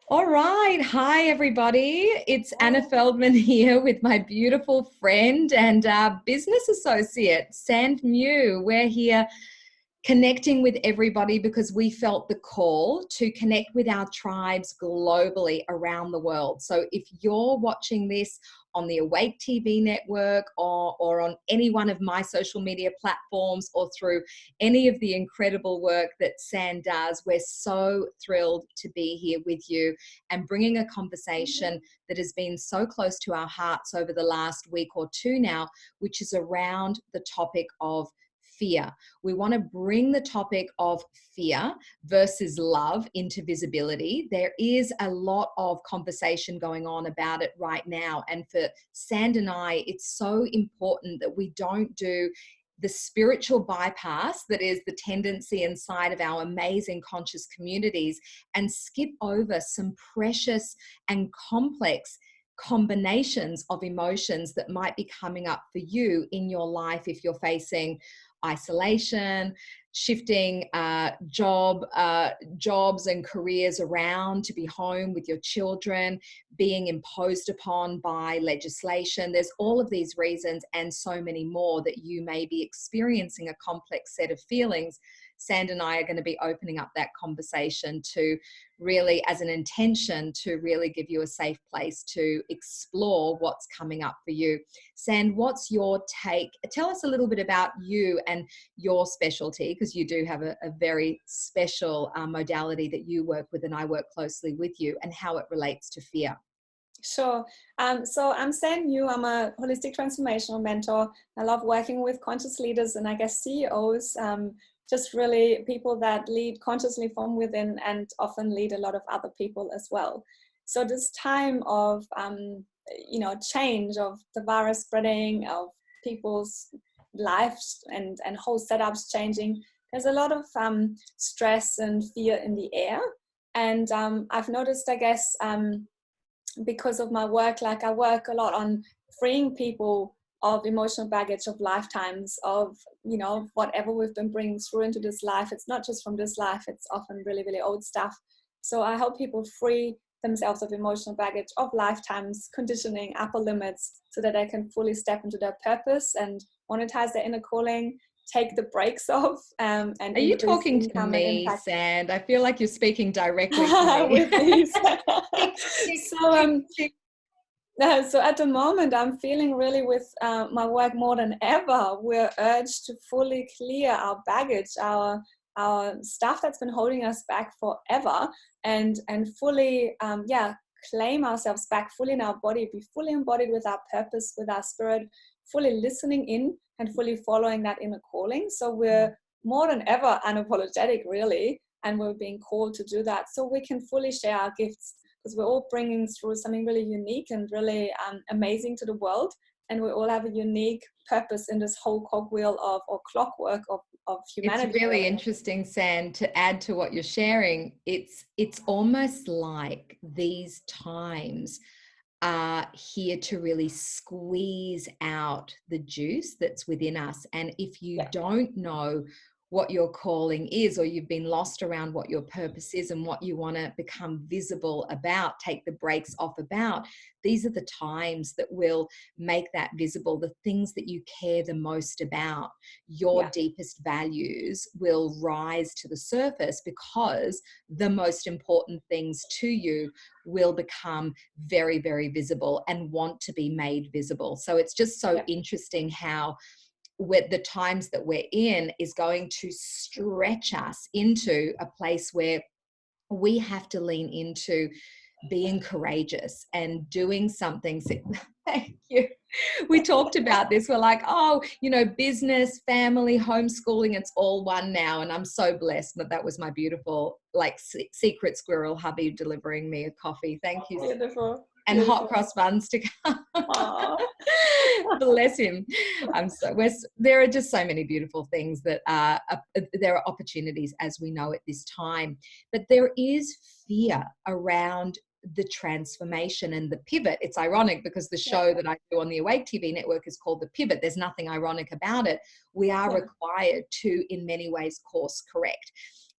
All right. Hi, everybody. It's Anna Hi. Feldman here with my beautiful friend and business associate, Sand Mew. We're here connecting with everybody because we felt the call to connect with our tribes globally around the world. So if you're watching this on the Awake TV network or on any one of my social media platforms or through any of the incredible work that Sand does, we're so thrilled to be here with you and bringing a conversation that has been so close to our hearts over the last week or two now, which is around the topic of fear. We want to bring the topic of fear versus love into visibility. There is a lot of conversation going on about it right now. And for Sand and I, it's so important that we don't do the spiritual bypass that is the tendency inside of our amazing conscious communities and skip over some precious and complex combinations of emotions that might be coming up for you in your life if you're facing isolation, shifting jobs and careers around to be home with your children, being imposed upon by legislation. There's all of these reasons and so many more that you may be experiencing a complex set of feelings. Sand and I are going to be opening up that conversation to really, as an intention, to really give you a safe place to explore what's coming up for you. Sand, what's your take? Tell us a little bit about you and your specialty, because you do have a very special modality that you work with, and I work closely with you, and how it relates to fear. Sure. So I'm San Yu. I'm a holistic transformational mentor. I love working with conscious leaders and I guess CEOs, just really people that lead consciously from within and often lead a lot of other people as well. So this time of, change, of the virus spreading, of people's lives and whole setups changing, there's a lot of stress and fear in the air. And I've noticed, I guess, because of my work, like I work a lot on freeing people of emotional baggage of lifetimes of, whatever we've been bringing through into this life. It's not just from this life, it's often really, really old stuff. So I help people free themselves of emotional baggage of lifetimes, conditioning, upper limits, so that they can fully step into their purpose and monetize their inner calling, take the brakes off, and Are you increase talking to income and me, impact. Sand? I feel like you're speaking directly to me. With these. Tick, tick, so tick, um tick. so at the moment, I'm feeling really with my work more than ever. We're urged to fully clear our baggage, our stuff that's been holding us back forever, and fully, claim ourselves back fully in our body, be fully embodied with our purpose, with our spirit, fully listening in and fully following that inner calling. So we're more than ever unapologetic, really, and we're being called to do that, so we can fully share our gifts because we're all bringing through something really unique and really amazing to the world. And we all have a unique purpose in this whole cogwheel of or clockwork of It's humanity, really really. interesting, Sand, to add to what you're sharing. It's almost like these times are here to really squeeze out the juice that's within us. And if you Yeah, don't know what your calling is, or you've been lost around what your purpose is and what you want to become visible about, take the brakes off about, these are the times that will make that visible. The things that you care the most about, your yeah, deepest values, will rise to the surface because the most important things to you will become very, very visible and want to be made visible. So it's just so yeah. interesting how with the times that we're in is going to stretch us into a place where we have to lean into being courageous and doing something. Thank you. We talked about this. We're like, oh, business, family, homeschooling, it's all one now. And I'm so blessed that that was my beautiful, like, secret squirrel hubby delivering me a coffee. Thank you. Beautiful, And hot beautiful. cross buns to come. Aww. Bless him. There are just so many beautiful things that there are opportunities, as we know, at this time. But there is fear around the transformation and the pivot. It's ironic because the Yeah, show that I do on the Awake TV network is called The Pivot. There's nothing ironic about it. We are yeah, required to, in many ways, course correct.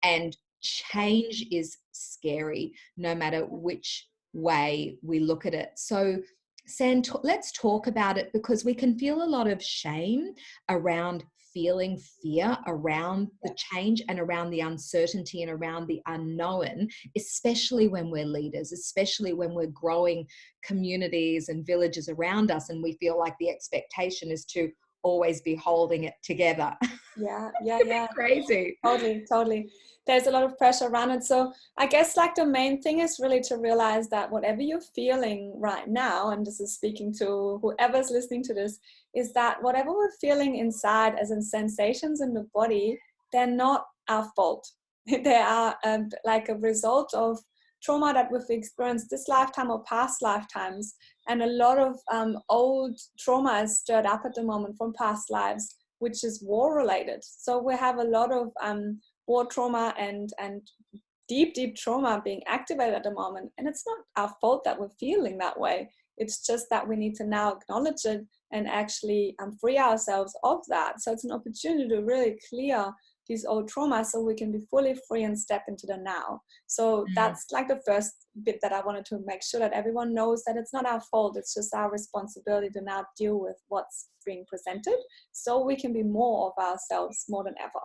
And change is scary, no matter which way we look at it. So, San, let's talk about it, because we can feel a lot of shame around feeling fear around the change and around the uncertainty and around the unknown, especially when we're leaders, especially when we're growing communities and villages around us, and we feel like the expectation is to always be holding it together. Yeah. Crazy. Totally. There's a lot of pressure around it. So I guess like the main thing is really to realize that whatever you're feeling right now, and this is speaking to whoever's listening to this, is that whatever we're feeling inside as in sensations in the body, they're not our fault. They are like a result of trauma that we've experienced this lifetime or past lifetimes. And a lot of old trauma is stirred up at the moment from past lives, which is war related. So we have a lot of war trauma and deep trauma being activated at the moment. And it's not our fault that we're feeling that way. It's just that we need to now acknowledge it and actually free ourselves of that. So it's an opportunity to really clear these old traumas so we can be fully free and step into the now. So that's like the first bit that I wanted to make sure that everyone knows, that it's not our fault. It's just our responsibility to now deal with what's being presented so we can be more of ourselves more than ever.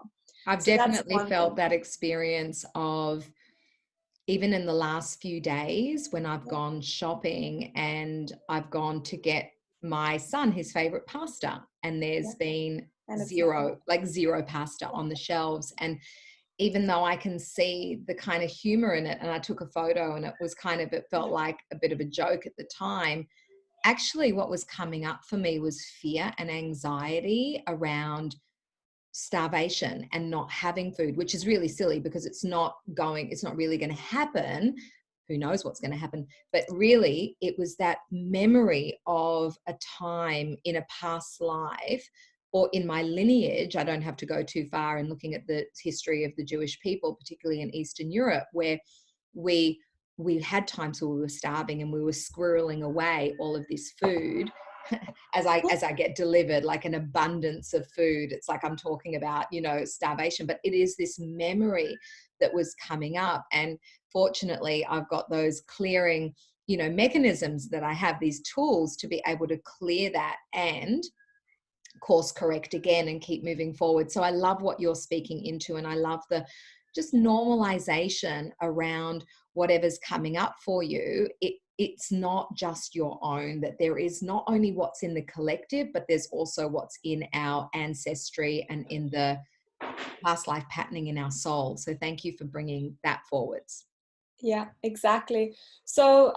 I've definitely felt that experience of, even in the last few days when I've gone shopping and I've gone to get my son his favorite pasta, and there's been zero pasta on the shelves. And even though I can see the kind of humor in it, and I took a photo and it felt like a bit of a joke at the time, actually what was coming up for me was fear and anxiety around starvation and not having food, which is really silly because it's not really going to happen. Who knows what's going to happen? But really, it was that memory of a time in a past life or in my lineage. I don't have to go too far in looking at the history of the Jewish people, particularly in Eastern Europe, where we had times where we were starving and we were squirreling away all of this food as I get delivered, like an abundance of food. It's like I'm talking about, starvation, but it is this memory that was coming up. And fortunately, I've got those clearing, mechanisms that I have, these tools to be able to clear that and course correct again and keep moving forward. So I love what you're speaking into, and I love the just normalization around whatever's coming up for you. It's not just your own, that there is not only what's in the collective, but there's also what's in our ancestry and in the past life patterning in our soul. So thank you for bringing that forwards. Yeah, exactly. So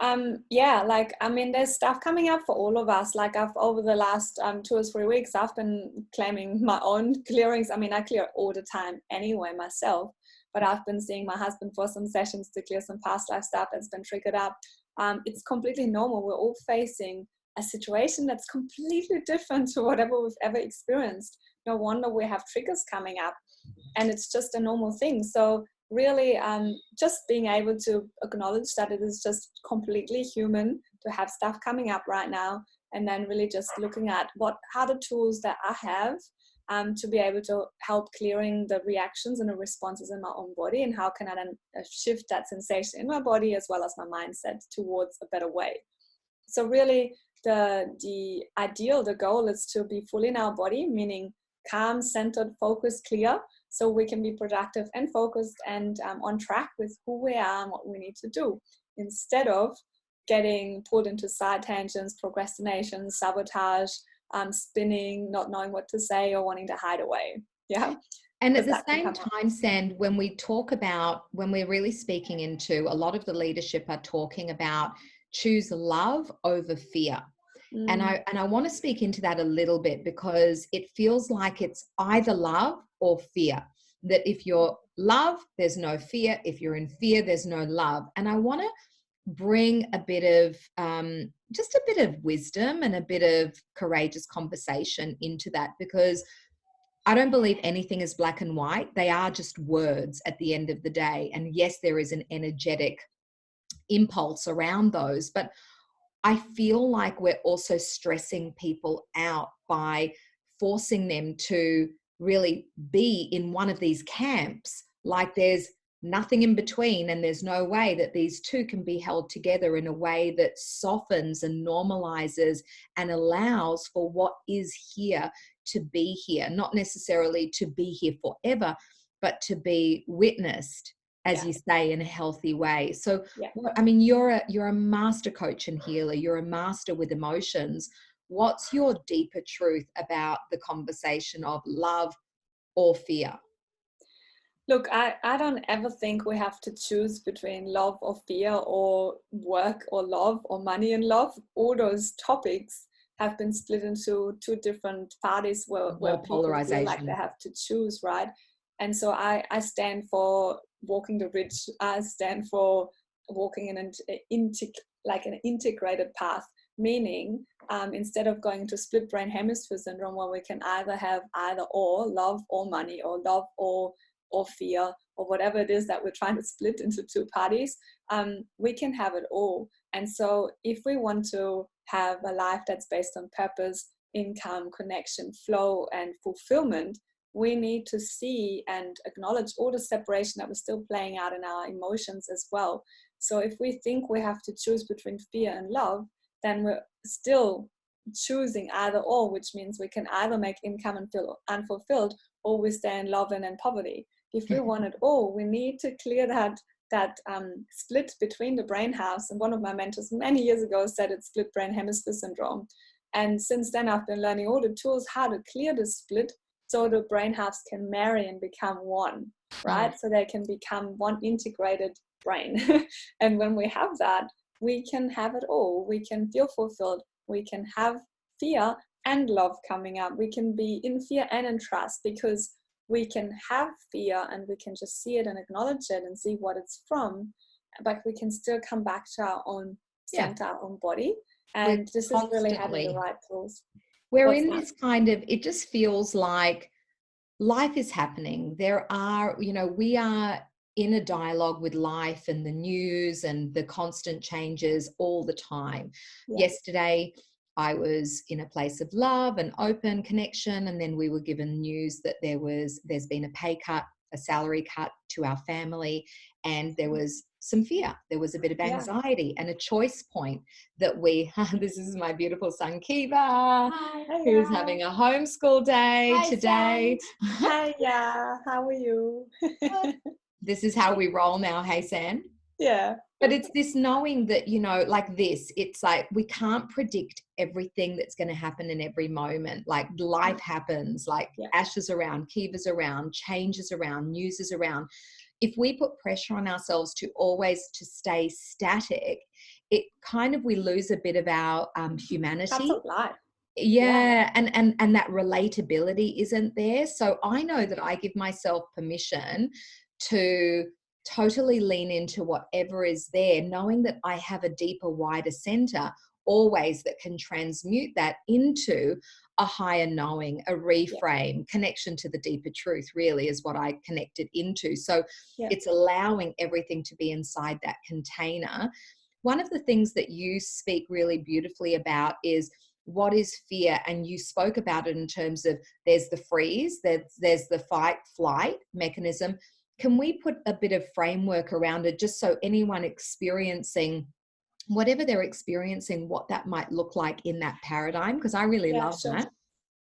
there's stuff coming up for all of us. Like I've over the last 2 or 3 weeks, I've been claiming my own clearings. I mean, I clear all the time anyway myself, but I've been seeing my husband for some sessions to clear some past life stuff that's been triggered up. It's completely normal. We're all facing a situation that's completely different to whatever we've ever experienced. No wonder we have triggers coming up, and it's just a normal thing. So really just being able to acknowledge that it is just completely human to have stuff coming up right now, and then really just looking at how the tools that I have to be able to help clearing the reactions and the responses in my own body, and how can I then shift that sensation in my body as well as my mindset towards a better way. So really the ideal, the goal is to be fully in our body, meaning calm, centered, focused, clear, so we can be productive and focused and on track with who we are and what we need to do, instead of getting pulled into side tangents, procrastination, sabotage, spinning, not knowing what to say, or wanting to hide away. Yeah. And at the same time, Sand, when we're really speaking into, a lot of the leadership are talking about choose love over fear. And I want to speak into that a little bit, because it feels like it's either love or fear. That if you're love, there's no fear. If you're in fear, there's no love. And I want to bring a bit of just a bit of wisdom and a bit of courageous conversation into that, because I don't believe anything is black and white. They are just words at the end of the day. And yes, there is an energetic impulse around those, but I feel like we're also stressing people out by forcing them to really be in one of these camps. Like there's nothing in between. And there's no way that these two can be held together in a way that softens and normalizes and allows for what is here to be here, not necessarily to be here forever, but to be witnessed, as Yeah. you say, in a healthy way. So, Yeah. I mean, you're a master coach and healer. You're a master with emotions. What's your deeper truth about the conversation of love or fear? Look, I don't ever think we have to choose between love or fear, or work or love, or money and love. All those topics have been split into two different parties where More people feel like they polarization. have to choose, right? And so I stand for walking the bridge. I stand for walking in an integrated path, meaning instead of going to split brain hemisphere syndrome, where we can either have either or, love or money, or love or fear, or whatever it is that we're trying to split into two parties, we can have it all. And so if we want to have a life that's based on purpose, income, connection, flow, and fulfillment, we need to see and acknowledge all the separation that we're still playing out in our emotions as well. So if we think we have to choose between fear and love, then we're still choosing either or, which means we can either make income and feel unfulfilled, or we stay in love and in poverty. If we want it all, we need to clear that split between the brain halves. And one of my mentors many years ago said it's split brain hemisphere syndrome. And since then, I've been learning all the tools how to clear the split, so the brain halves can marry and become one, right? So they can become one integrated brain. And when we have that, we can have it all. We can feel fulfilled. We can have fear and love coming up. We can be in fear and in trust, because we can have fear and we can just see it and acknowledge it and see what it's from, but we can still come back to our own center, our own body. We're And this is really having the constantly, right tools. we're What's in that? this kind of, it just feels like life is happening. There are, we are in a dialogue with life and the news and the constant changes all the time. Yeah. Yesterday, I was in a place of love and open connection, and then we were given news that there's been a pay cut, a salary cut to our family, and there was some fear. There was a bit of Yeah. anxiety and a choice point that this is my beautiful son Kiva, Hi. who's having a homeschool day today. Hi, yeah. How are you? This is how we roll now. Hey, San. Yeah. But it's this knowing that, like this, it's like we can't predict everything that's going to happen in every moment. Like life happens, like Yeah. Ash is around, Kiva's around, change is around, news is around. If we put pressure on ourselves to always to stay static, it kind of, we lose a bit of our That's humanity. a life. Yeah, and that relatability isn't there. So I know that I give myself permission to totally lean into whatever is there, knowing that I have a deeper, wider center always that can transmute that into a higher knowing, a reframe, connection to the deeper truth really is what I connect it into. So it's allowing everything to be inside that container. One of the things that you speak really beautifully about is what is fear, and you spoke about it in terms of there's the freeze, there's the fight flight mechanism. Can we put a bit of framework around it, just so anyone experiencing whatever they're experiencing, what that might look like in that paradigm? Because I really love Sure. that.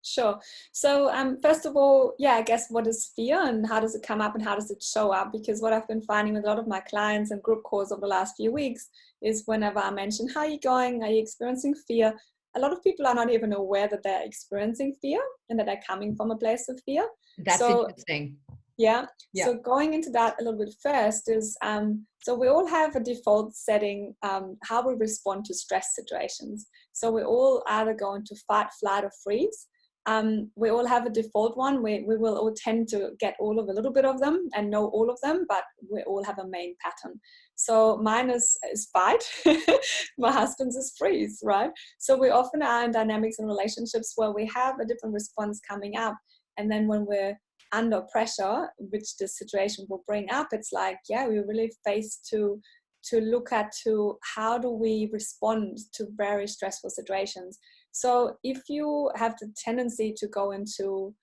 Sure. So first of all, I guess, what is fear and how does it come up and how does it show up? Because what I've been finding with a lot of my clients and group calls over the last few weeks is whenever I mention, how are you going? Are you experiencing fear? A lot of people are not even aware that they're experiencing fear and that they're coming from a place of fear. That's So interesting. yeah. Yeah. So going into that a little bit first is, so we all have a default setting, how we respond to stress situations. So we all either go into fight, flight, or freeze. We all have a default one. We will all tend to get all of a little bit of them and know all of them, but we all have a main pattern. So mine is fight. My husband's is freeze, right? So we often are in dynamics and relationships where we have a different response coming up. And then when we're under pressure, which the situation will bring up, it's like, we're really faced to look at to how do we respond to very stressful situations. So if you have the tendency to go into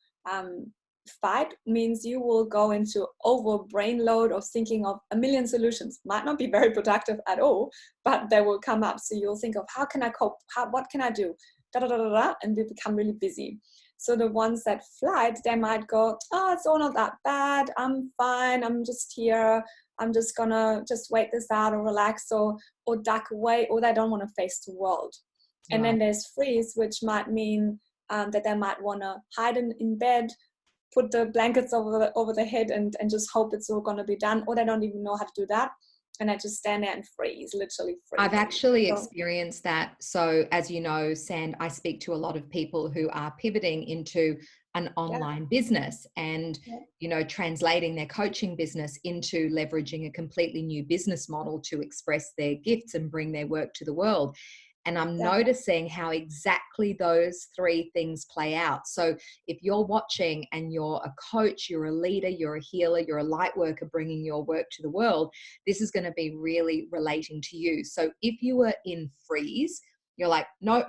fight means you will go into over brain load of thinking of a million solutions. Might not be very productive at all, but they will come up. So you'll think of, how can I cope? What can I do? Da, da, da, da, da, and they become really busy. So the ones that flight, they might go, oh, it's all not that bad. I'm fine. I'm just here. I'm just gonna just wait this out or relax, or duck away, or they don't want to face the world. And Right. then there's freeze, which might mean that they might want to hide in bed, put the blankets over the head and just hope it's all going to be done, or they don't even know how to do that, and I just stand there and freeze, literally freeze. I've actually So, experienced that. So, as you know, Sand, I speak to a lot of people who are pivoting into an yeah, online business and, yeah, translating their coaching business into leveraging a completely new business model to express their gifts and bring their work to the world. And I'm yeah, noticing how exactly those three things play out. So, if you're watching and you're a coach, you're a leader, you're a healer, you're a light worker bringing your work to the world, this is going to be really relating to you. So if you were in freeze, you're like, nope,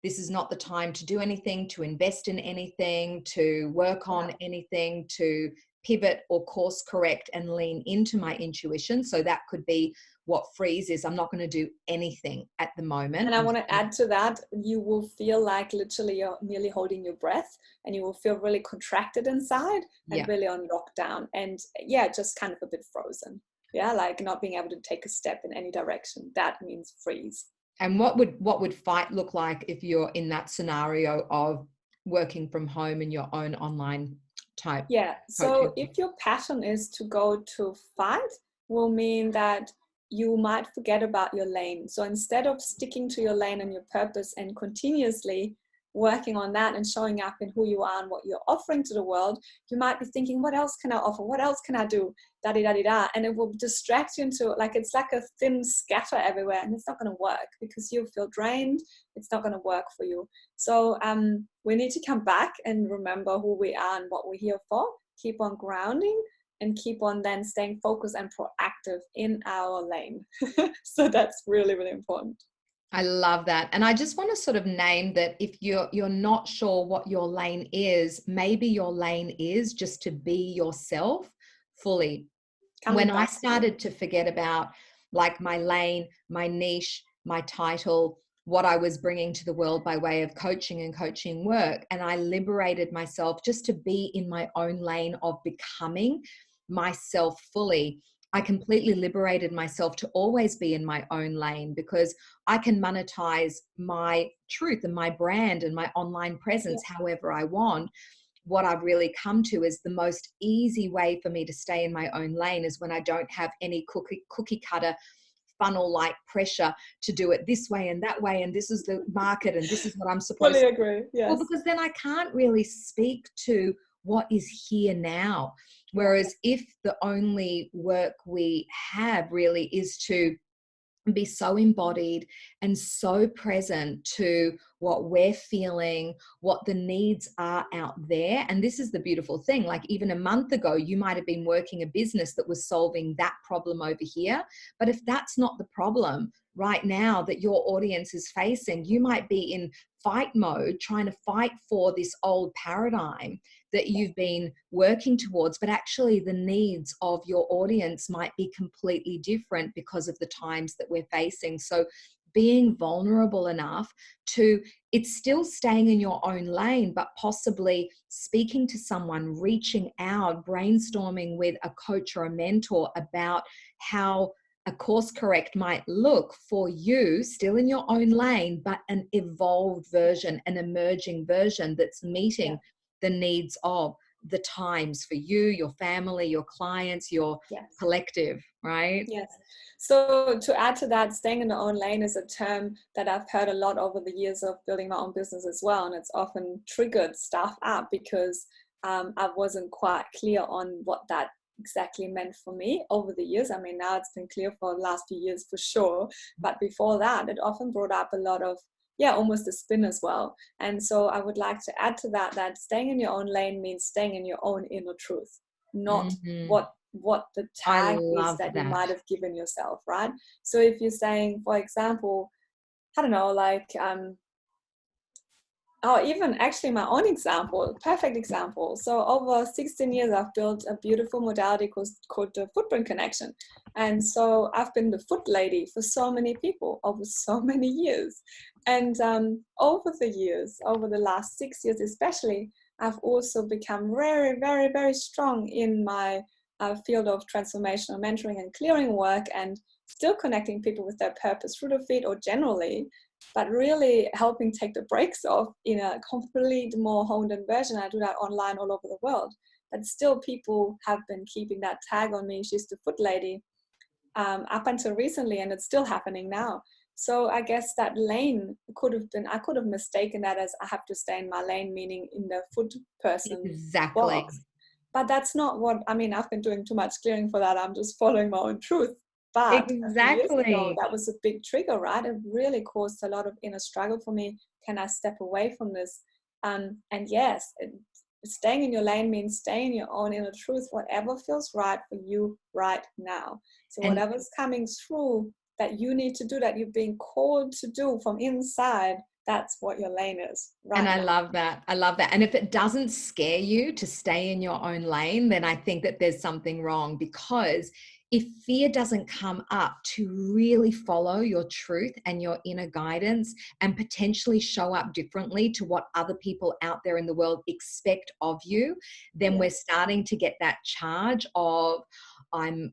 this is not the time to do anything, to invest in anything, to work yeah. on anything, to pivot or course correct and lean into my intuition. So that could be what freeze is. I'm not going to do anything at the moment. And I I'm want just to gonna, add to that, you will feel like literally you're nearly holding your breath, and you will feel really contracted inside and yeah. really on lockdown, and yeah, just kind of a bit frozen. Yeah, like not being able to take a step in any direction. That means freeze. And what would fight look like if you're in that scenario of working from home in your own online type Yeah, coaching? so if your pattern is to go to fight, will mean that you might forget about your lane. So instead of sticking to your lane and your purpose and continuously working on that and showing up in who you are and what you're offering to the world, you might be thinking, what else can I offer? What else can I do? Da da da da. And it will distract you into, like, it's like a thin scatter everywhere, and it's not going to work because you feel drained. It's not going to work for you. So we need to come back and remember who we are and what we're here for. Keep on grounding and keep on then staying focused and proactive in our lane. So that's really, really important. I love that. And I just want to sort of name that if you're not sure what your lane is, maybe your lane is just to be yourself fully. When Coming I back to it. started to forget about like my lane, my niche, my title, what I was bringing to the world by way of coaching and coaching work, and I liberated myself just to be in my own lane of becoming myself fully, I completely liberated myself to always be in my own lane because I can monetize my truth and my brand and my online Yeah. presence however I want. What I've really come to is the most easy way for me to stay in my own lane is when I don't have any cookie cutter funnel like pressure to do it this way and that way, and this is the market and this is what I'm Fully supposed to. agree. Well, Yes. because then I can't really speak to what is here now. Yeah. Whereas if the only work we have really is to be so embodied and so present to what we're feeling, what the needs are out there. And this is the beautiful thing. Like even a month ago, you might have been working a business that was solving that problem over here. But if that's not the problem right now that your audience is facing, you might be in fight mode, trying to fight for this old paradigm that you've been working towards, but actually the needs of your audience might be completely different because of the times that we're facing. So being vulnerable enough to, it's still staying in your own lane, but possibly speaking to someone, reaching out, brainstorming with a coach or a mentor about how a course correct might look for you, still in your own lane, but an evolved version, an emerging version that's Yeah. meeting the needs of the times for you, your family, your clients, your Yes. collective, right? Yes. So to add to that, staying in the own lane is a term that I've heard a lot over the years of building my own business as well. And it's often triggered stuff up because I wasn't quite clear on what that exactly meant for me over the years. I mean, now it's been clear for the last few years for sure. But before that, it often brought up a lot of, yeah, almost a spin as well. And so I would like to add to that, that staying in your own lane means staying in your own inner truth, not Mm-hmm. what the I tag is love that you that. might have given yourself, right? So if you're saying, for example, I don't know, like Oh, even actually my own example, perfect example. So over 16 years, I've built a beautiful modality called the footprint connection. And so I've been the foot lady for so many people over so many years. And over the years, over the last 6 years especially, I've also become very, very, very strong in my field of transformational mentoring and clearing work, and still connecting people with their purpose through the feet or generally, but really helping take the brakes off in a complete more honed in version. I do that online all over the world, but still people have been keeping that tag on me. She's the foot lady, up until recently, and it's still happening now. So I guess that lane could have been, I could have mistaken that as I have to stay in my lane, meaning in the foot person Exactly. box. But that's not what, I mean, I've been doing too much clearing for that. I'm just following my own truth. But a few years ago, Exactly. that was a big trigger, right? It really caused a lot of inner struggle for me. Can I step away from this? And yes, staying in your lane means staying in your own inner truth, whatever feels right for you right now. So And whatever's coming through that you need to do, that you're being called to do from inside, that's what your lane is And right I now. love that. I love that. And if it doesn't scare you to stay in your own lane, then I think that there's something wrong, because if fear doesn't come up to really follow your truth and your inner guidance and potentially show up differently to what other people out there in the world expect of you, then we're Yes. starting to get that charge of, I'm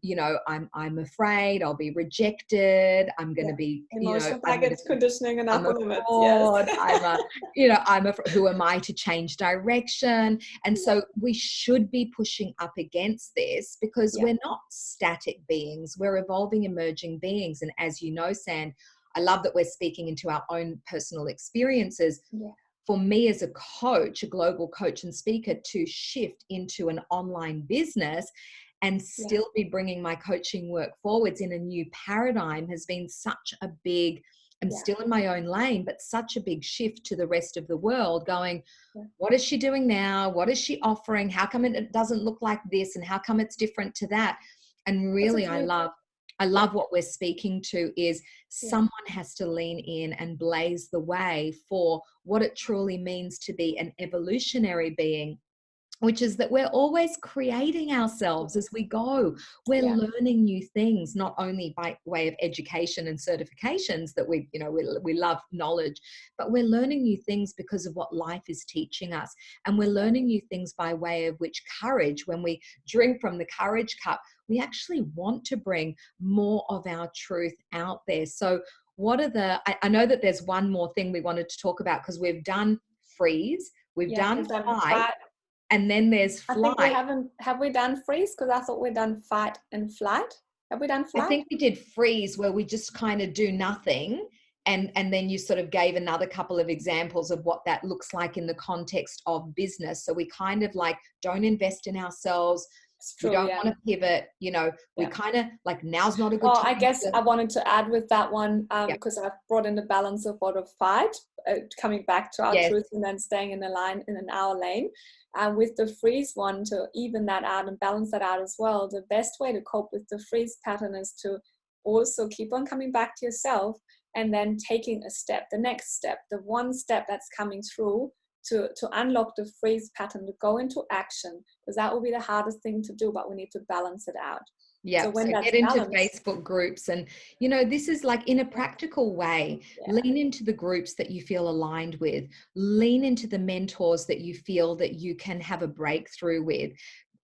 afraid I'll be rejected. I'm going to Yeah. be, Emotional I'm going to baggage conditioning and I'm upper a limits. Yes. fraud. Who am I to change direction? And Yeah. so we should be pushing up against this, because Yeah. we're not static beings. We're evolving, emerging beings. And as you know, Sand, I love that we're speaking into our own personal experiences. Yeah. For me as a coach, a global coach and speaker, to shift into an online business and Yeah. still be bringing my coaching work forwards in a new paradigm has been such a big, I'm Yeah. still in my own lane, but such a big shift to the rest of the world going, Yeah. what is she doing now? What is she offering? How come it doesn't look like this? And how come it's different to that? And That's really, I actually, love yeah. what we're speaking to is Yeah. someone has to lean in and blaze the way for what it truly means to be an evolutionary being, which is that we're always creating ourselves as we go. We're Yeah. learning new things, not only by way of education and certifications that we love knowledge, but we're learning new things because of what life is teaching us. And we're learning new things by way of which courage, when we drink from the courage cup, we actually want to bring more of our truth out there. So what are I know that there's one more thing we wanted to talk about, because we've done freeze, we've Yeah. done We've done fight, fight. and then there's I think we flight. haven't, have we done freeze? Because I thought we'd done fight and flight. Have we done I flight? think we did freeze, where we just kind of do nothing. And then you sort of gave another couple of examples of what that looks like in the context of business. So we kind of like don't invest in ourselves. It's We true. don't Yeah. want to pivot. We Yeah. kind of like, now's not a good Well, time I guess to, I wanted to add with that one, yeah, because I've brought in the balance of what of fight, coming back to our yes, truth, and then staying in a line in an hour lane. With the freeze one, to even that out and balance that out as well, the best way to cope with the freeze pattern is to also keep on coming back to yourself, and then taking a step, the next step, the one step that's coming through to unlock the freeze pattern, to go into action, because that will be the hardest thing to do, but we need to balance it out. So yeah. when So that's get into balanced, Facebook groups, and, this is like in a practical way, yeah, lean into the groups that you feel aligned with, lean into the mentors that you feel that you can have a breakthrough with,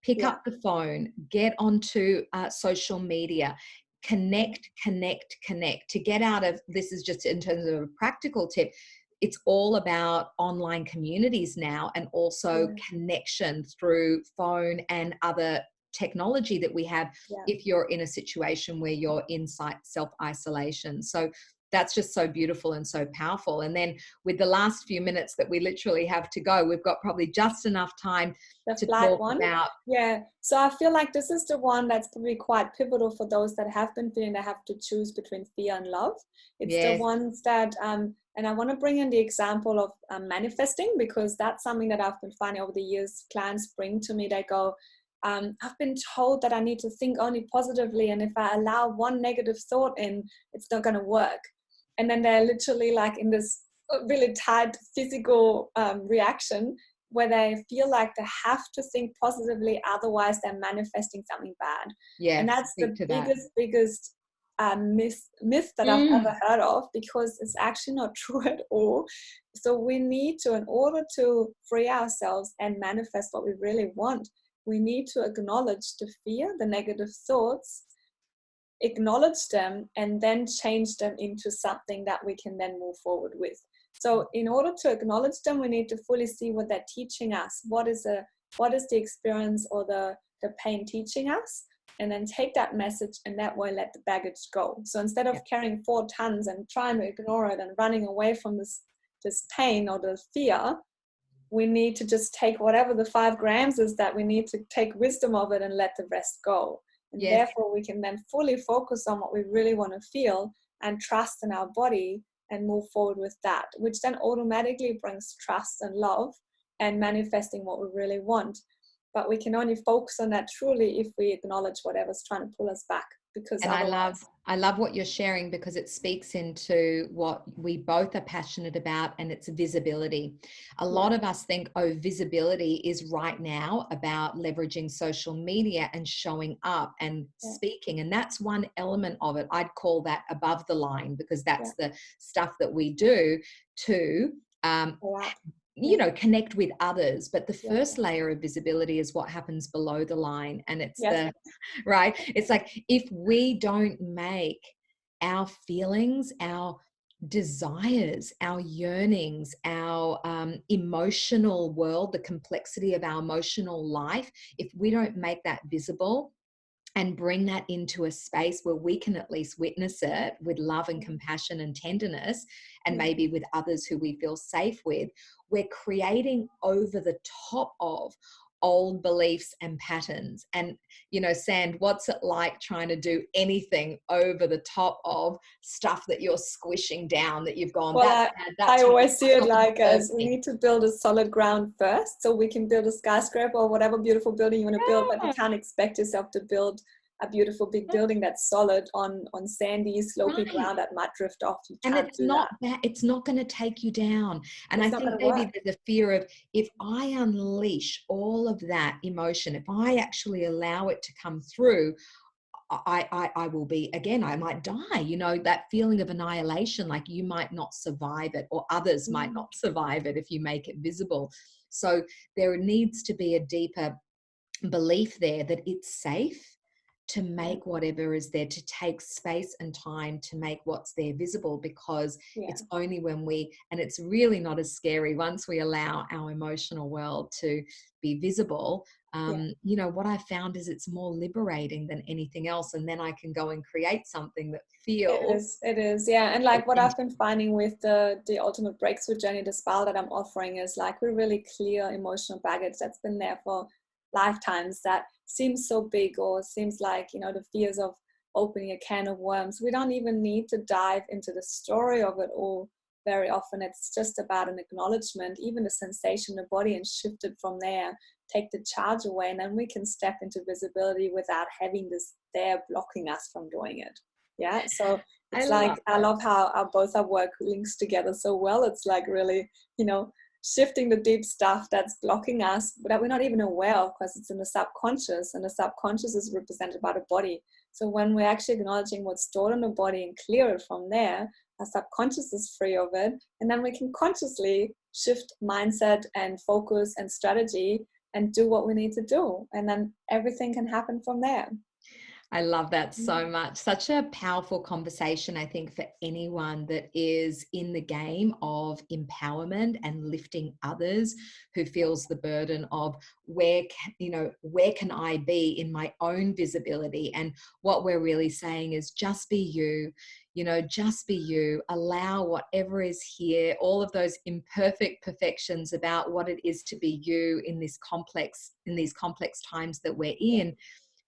pick yeah, up the phone, get onto social media, connect to get out of this. Is just in terms of a practical tip. It's all about online communities now, and also yeah, connection through phone and other technology that we have, yeah. if you're in a situation where you're in self-isolation. So that's just so beautiful and so powerful. And then with the last few minutes that we literally have to go, we've got probably just enough time The to flight talk one, about, yeah. So I feel like this is the one that's probably quite pivotal for those that have been feeling they have to choose between fear and love. It's the yes, ones that, and I want to bring in the example of manifesting, because that's something that I've been finding over the years. Clients bring to me, they go, I've been told that I need to think only positively, and if I allow one negative thought in, it's not going to work. And then they're literally like in this really tight physical reaction where they feel like they have to think positively, otherwise they're manifesting something bad. And Yes, that's speak the to that. biggest myth that I've Mm. ever heard of, because it's actually not true at all. So we need to, in order to free ourselves and manifest what we really want, we need to acknowledge the fear, the negative thoughts, acknowledge them, and then change them into something that we can then move forward with. So in order to acknowledge them, we need to fully see what they're teaching us. What is the experience or the pain teaching us? And then take that message and that way let the baggage go. So instead of carrying 4 tons and trying to ignore it and running away from this pain or the fear, we need to just take whatever the 5 grams is, that we need to take wisdom of it and let the rest go. And Yes. therefore we can then fully focus on what we really want to feel and trust in our body and move forward with that, which then automatically brings trust and love and manifesting what we really want. But we can only focus on that truly if we acknowledge whatever's trying to pull us back, because And otherwise, I love what you're sharing, because it speaks into what we both are passionate about, and it's visibility. A lot of us think, oh, visibility is right now about leveraging social media and showing up and speaking. And that's one element of it. I'd call that above the line, because that's the stuff that we do to you know, connect with others. But the first layer of visibility is what happens below the line. And it's the right. It's like, if we don't make our feelings, our desires, our yearnings, our emotional world, the complexity of our emotional life, if we don't make that visible and bring that into a space where we can at least witness it with love and compassion and tenderness, and maybe with others who we feel safe with, we're creating over the top of old beliefs and patterns. And, you know, Sand, what's it like trying to do anything over the top of stuff that you're squishing down, that you've gone, well, I always see it like as we need to build a solid ground first, so we can build a skyscraper or whatever beautiful building you want to build, but you can't expect yourself to build a beautiful big building that's solid on sandy, slopey ground that might drift off. You can't it's do not that. it's not going to take you down. And It's I not think going to maybe work. there's a fear of, if I unleash all of that emotion, if I actually allow it to come through, I will be, again, I might die, you know, that feeling of annihilation, like you might not survive it, or others might not survive it if you make it visible. So there needs to be a deeper belief there that it's safe to make whatever is there, to take space and time to make what's there visible, because it's only when we, and it's really not as scary once we allow our emotional world to be visible. You know, what I found is it's more liberating than anything else. And then I can go and create something that feels. It is, yeah. And like what I've been finding with the ultimate breakthrough journey, the spiral that I'm offering, is like we're really clear emotional baggage that's been there for lifetimes, that seems so big, or seems like, you know, the fears of opening a can of worms. We don't even need to dive into the story of it all. Very often it's just about an acknowledgement, even the sensation in the body, and shift it from there, take the charge away, and then we can step into visibility without having this there blocking us from doing it. Yeah, so it's I love how both our work links together so well. It's like really, you know, shifting the deep stuff that's blocking us, that we're not even aware of, because it's in the subconscious, and the subconscious is represented by the body. So when we're actually acknowledging what's stored in the body and clear it from there, our subconscious is free of it, and then we can consciously shift mindset and focus and strategy and do what we need to do, and then everything can happen from there. I love that so much. Such a powerful conversation, I think, for anyone that is in the game of empowerment and lifting others, who feels the burden of where can I be in my own visibility? And what we're really saying is, just be you, you know, just be you. Allow whatever is here, all of those imperfect perfections about what it is to be you in these complex times that we're in,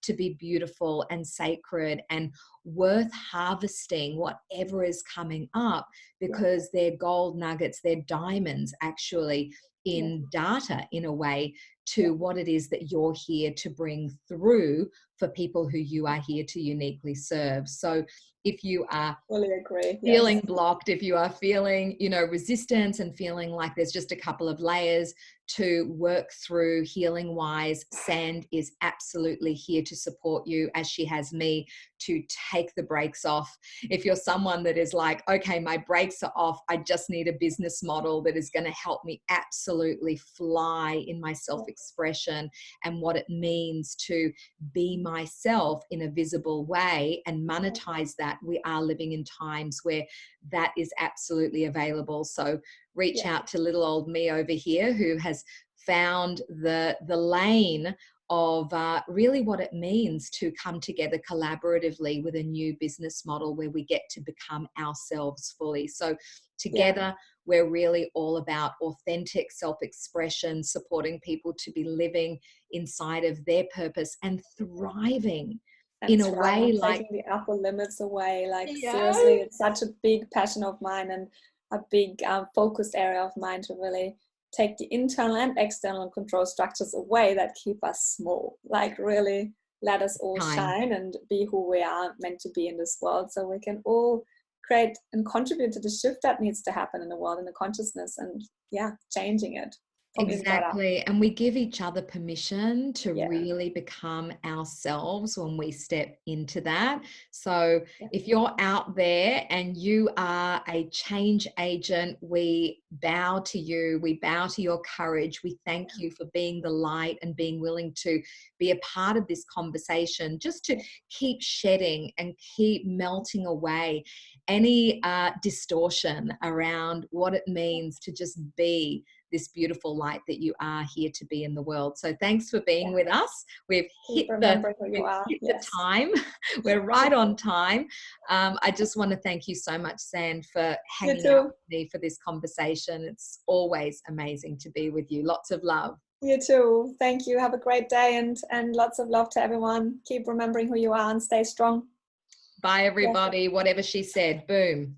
to be beautiful and sacred and worth harvesting whatever is coming up, because they're gold nuggets, they're diamonds actually in data, in a way, to what it is that you're here to bring through for people who you are here to uniquely serve. So if you are fully agree. feeling Yes. blocked, if you are feeling, resistance and feeling like there's just a couple of layers to work through healing wise, Sand is absolutely here to support you, as she has me, to take the brakes off. If you're someone that is like, okay, my brakes are off, I just need a business model that is going to help me absolutely fly in my self-expression and what it means to be myself in a visible way and monetize that, we are living in times where that is absolutely available. So reach out to little old me over here, who has found the lane of really what it means to come together collaboratively with a new business model where we get to become ourselves fully. So together, we're really all about authentic self-expression, supporting people to be living inside of their purpose and thriving in a way like taking the upper limits away. Like yes, seriously, it's such a big passion of mine and a big focused area of mine to really take the internal and external control structures away that keep us small. Like really let us all shine and be who we are meant to be in this world, so we can all create and contribute to the shift that needs to happen in the world, in the consciousness, and changing it from inside out. exactly. And we give each other permission to Yeah. really become ourselves when we step into that. So Yeah. if you're out there and you are a change agent, we bow to you. We bow to your courage. We thank you for being the light and being willing to be a part of this conversation, just to keep shedding and keep melting away any distortion around what it means to just be this beautiful light that you are here to be in the world. So thanks for being with us. We've hit the time. We're right on time. I just want to thank you so much, Sand, for hanging out with me for this conversation. It's always amazing to be with you. Lots of love. You too. Thank you. Have a great day, and lots of love to everyone. Keep remembering who you are and stay strong. Bye, everybody. Whatever she said. Boom.